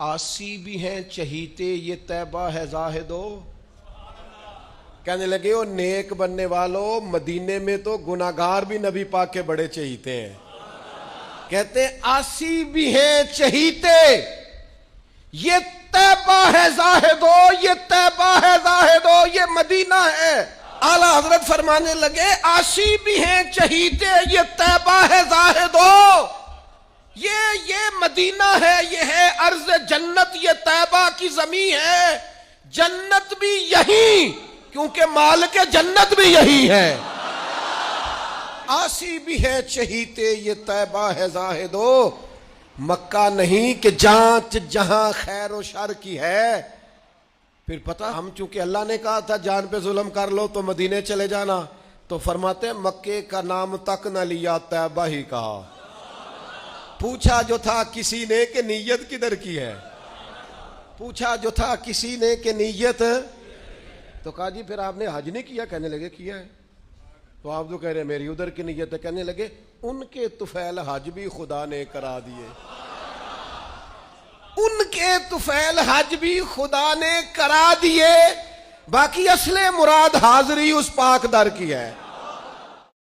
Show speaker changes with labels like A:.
A: आसी भी हैं चहीते ये तैबा है जाहिदो। कहने लगे ओ नेक बनने वालों, मदीने में तो गुनाहगार भी नबी पाक के बड़े चहीते हैं। कहते आसी भी हैं चहीते ये तैबा है जाहिदो, ये तैबा है जाहिदो, ये मदीना है। आला हजरत फरमाने लगे आसी भी हैं चहीते ये तैबा है जाहिदो, ये मदीना है, ये है अर्ज जन्नत, ये तैबा की जमीन है। जन्नत भी यही, क्योंकि मालिक जन्नत भी यही है। आसी भी है चहीते ये तैबा है जाहिदो, मक्का नहीं कि जांच जहां खैर और शर की है। फिर पता हम चूंकि अल्लाह ने कहा था जान पे जुल्म कर लो तो मदीने चले जाना, तो फरमाते मक्के का नाम तक न लिया, तैबा ही कहा। पूछा जो था किसी ने कि नीयत किधर की है, पूछा जो था किसी ने कि नीयत, तो कहा जी फिर आपने हज नहीं किया? कहने लगे किया है। तो आप जो कह रहे हैं मेरी उधर की नीयत है, कहने लगे उनके तुफैल हज भी खुदा ने करा दिए, उनके तुफैल हज भी खुदा ने करा दिए, बाकी असले मुराद हाजिरी उस पाक दर की है।